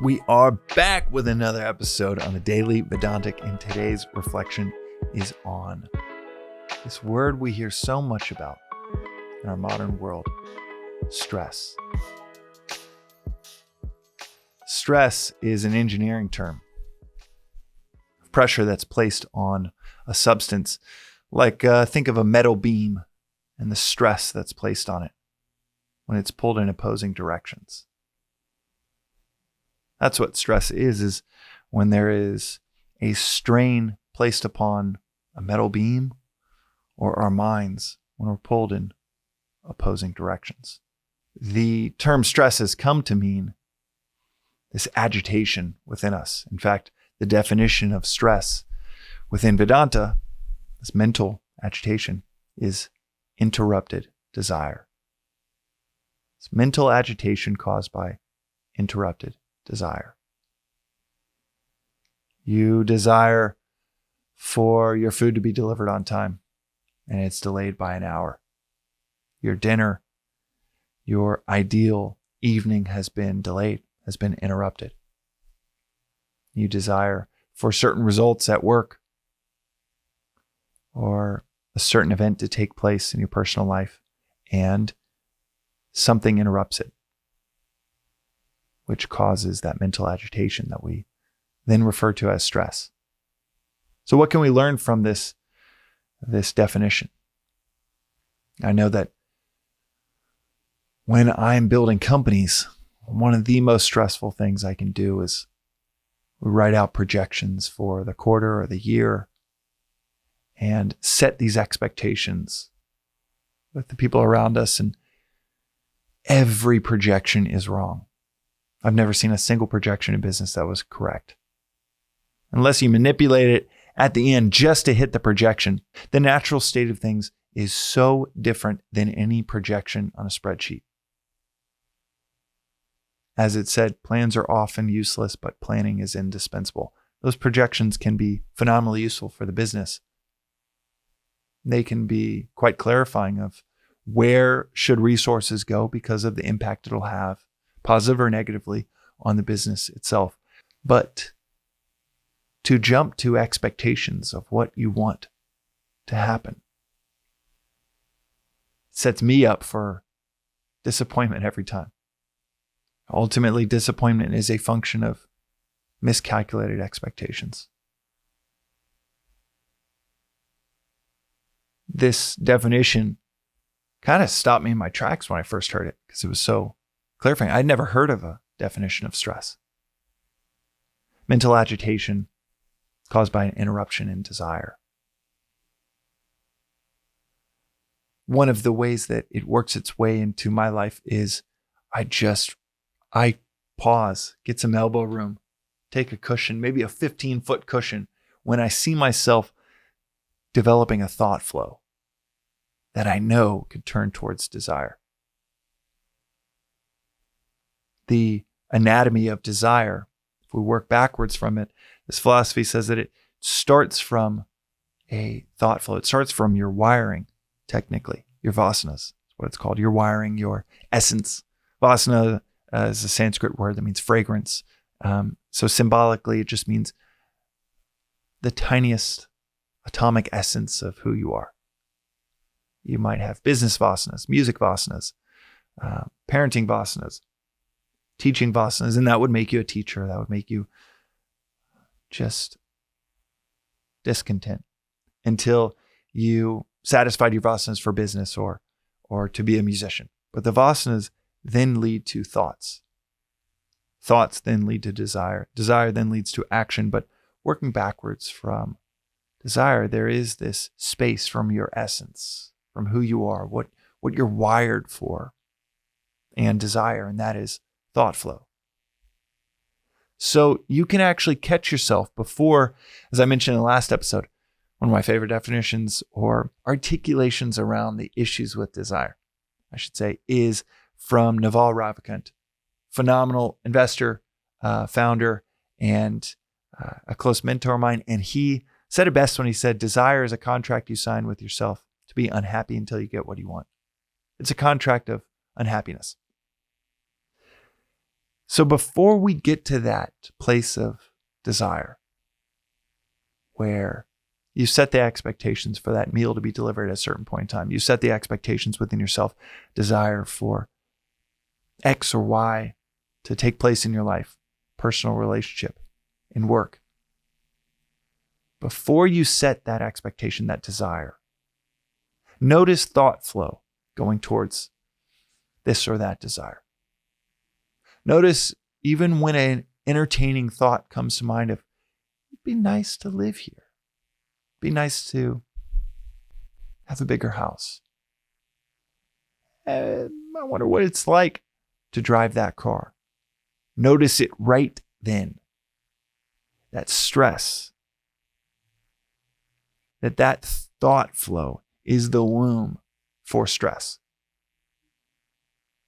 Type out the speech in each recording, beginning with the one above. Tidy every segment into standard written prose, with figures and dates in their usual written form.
We are back with another episode on the Daily Vedantic, and today's reflection is on this word we hear so much about in our modern world, stress. Stress is an engineering term. Pressure that's placed on a substance, like think of a metal beam and the stress that's placed on it when it's pulled in opposing directions. That's what stress is when there is a strain placed upon a metal beam or our minds when we're pulled in opposing directions. The term stress has come to mean this agitation within us. In fact, the definition of stress within Vedanta, this mental agitation, is interrupted desire. It's mental agitation caused by interrupted desire. You desire for your food to be delivered on time, and it's delayed by an hour. Your dinner, your ideal evening has been delayed, has been interrupted. You desire for certain results at work or a certain event to take place in your personal life, and something interrupts it, which causes that mental agitation that we then refer to as stress. So what can we learn from this definition? I know that when I'm building companies, one of the most stressful things I can do is write out projections for the quarter or the year and set these expectations with the people around us, and every projection is wrong. I've never seen a single projection in business that was correct. Unless you manipulate it at the end just to hit the projection, the natural state of things is so different than any projection on a spreadsheet. As it said, plans are often useless, but planning is indispensable. Those projections can be phenomenally useful for the business. They can be quite clarifying of where should resources go because of the impact it'll have, positive or negatively, on the business itself. But to jump to expectations of what you want to happen sets me up for disappointment every time. Ultimately, disappointment is a function of miscalculated expectations. This definition kind of stopped me in my tracks when I first heard it because it was so clarifying. I'd never heard of a definition of stress. Mental agitation caused by an interruption in desire. One of the ways that it works its way into my life is I pause, get some elbow room, take a cushion, maybe a 15-foot cushion, when I see myself developing a thought flow that I know could turn towards desire. The anatomy of desire, if we work backwards from it, this philosophy says that it starts from a thought flow. It starts from your wiring, technically, your vasanas. That's what it's called. Your wiring, your essence. Vasana is a Sanskrit word that means fragrance. So symbolically, it just means the tiniest atomic essence of who you are. You might have business vasanas, music vasanas, parenting vasanas, teaching vasanas, and that would make you a teacher. That would make you just discontent until you satisfied your vasanas for business or to be a musician. But the vasanas then lead to thoughts. Thoughts then lead to desire. Desire then leads to action. But working backwards from desire, there is this space from your essence, from who you are, what you're wired for, and desire, and that is thought flow. So you can actually catch yourself before, as I mentioned in the last episode, one of my favorite definitions or articulations around the issues with desire, I should say, is from Naval Ravikant, phenomenal investor, founder, and a close mentor of mine. And he said it best when he said, desire is a contract you sign with yourself to be unhappy until you get what you want. It's a contract of unhappiness. So before we get to that place of desire, where you set the expectations for that meal to be delivered at a certain point in time, you set the expectations within yourself, desire for X or Y to take place in your life, personal relationship, in work. Before you set that expectation, that desire, notice thought flow going towards this or that desire. Notice even when an entertaining thought comes to mind of, it'd be nice to live here. It'd be nice to have a bigger house. And I wonder what it's like to drive that car. Notice it right then. That stress, that thought flow is the womb for stress.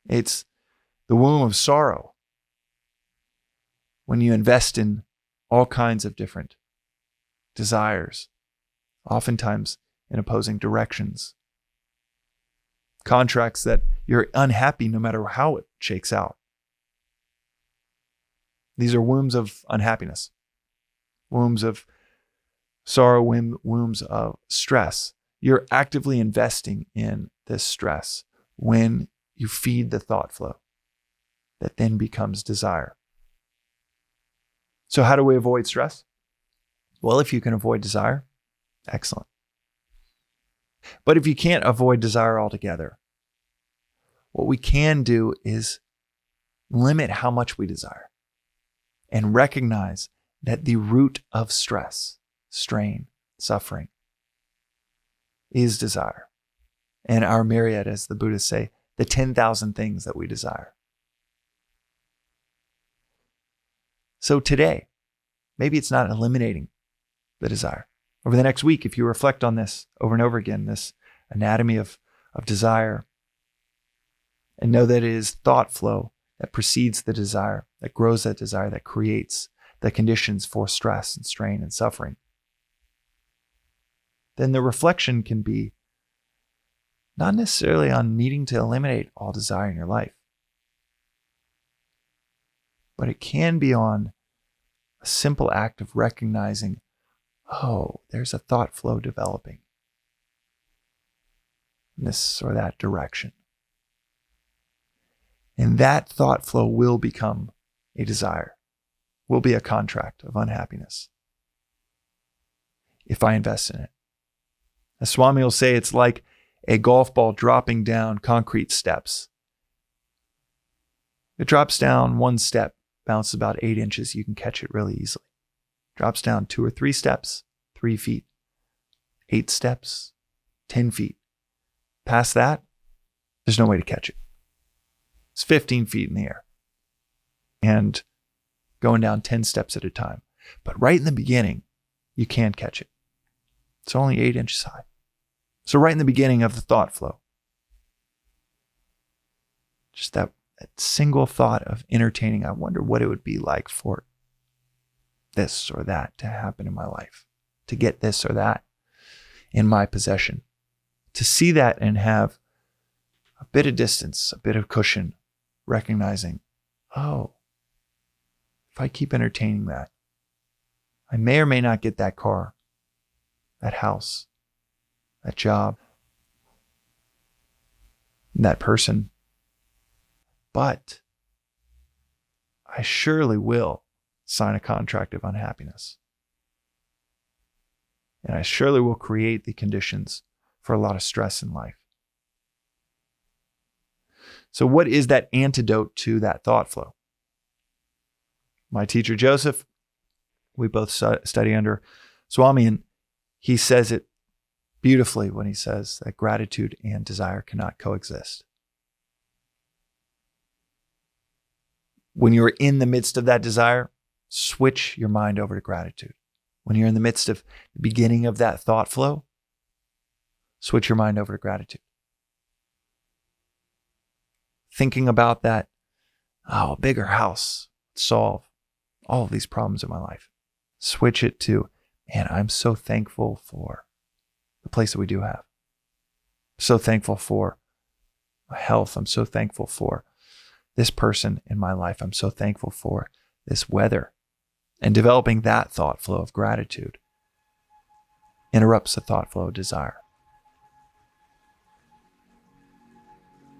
It's the womb of sorrow when you invest in all kinds of different desires, oftentimes in opposing directions. Contracts that you're unhappy no matter how it shakes out. These are wombs of unhappiness, wombs of sorrow, wombs of stress. You're actively investing in this stress when you feed the thought flow that then becomes desire. So how do we avoid stress? Well, if you can avoid desire, excellent. But if you can't avoid desire altogether, what we can do is limit how much we desire and recognize that the root of stress, strain, suffering is desire. And our myriad, as the Buddhists say, the 10,000 things that we desire. So today, maybe it's not eliminating the desire. Over the next week, if you reflect on this over and over again, this anatomy of desire, and know that it is thought flow that precedes the desire, that grows that desire, that creates the conditions for stress and strain and suffering, then the reflection can be not necessarily on needing to eliminate all desire in your life, but it can be on a simple act of recognizing, oh, there's a thought flow developing in this or that direction. And that thought flow will become a desire, will be a contract of unhappiness if I invest in it. As Swami will say, it's like a golf ball dropping down concrete steps. It drops down one step, bounces about 8 inches. You can catch it really easily. Drops down 2 or 3 steps, 3 feet, 8 steps, 10 feet. Past that, there's no way to catch it. It's 15 feet in the air and going down 10 steps at a time. But right in the beginning, you can't catch it. It's only 8 inches high. So right in the beginning of the thought flow, just that single thought of entertaining, I wonder what it would be like for this or that to happen in my life, to get this or that in my possession, to see that and have a bit of distance, a bit of cushion, recognizing, oh, if I keep entertaining that, I may or may not get that car, that house, that job, that person, but I surely will sign a contract of unhappiness. And I surely will create the conditions for a lot of stress in life. So what is that antidote to that thought flow? My teacher, Joseph, we both study under Swami, and he says it beautifully when he says that gratitude and desire cannot coexist. When you're in the midst of that desire, switch your mind over to gratitude. When you're in the midst of the beginning of that thought flow, switch your mind over to gratitude. Thinking about that, a bigger house, solve all of these problems in my life. Switch it to, man, I'm so thankful for the place that we do have. I'm so thankful for my health. I'm so thankful for this person in my life. I'm so thankful for this weather. And developing that thought flow of gratitude interrupts the thought flow of desire.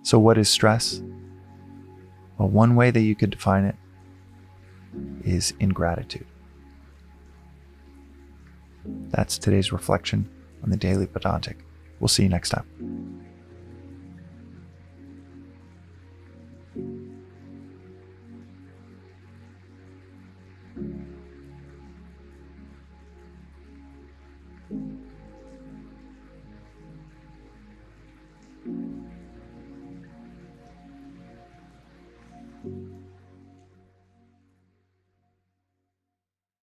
So what is stress? Well, one way that you could define it is ingratitude. That's today's reflection on the Daily Vedantic. We'll see you next time.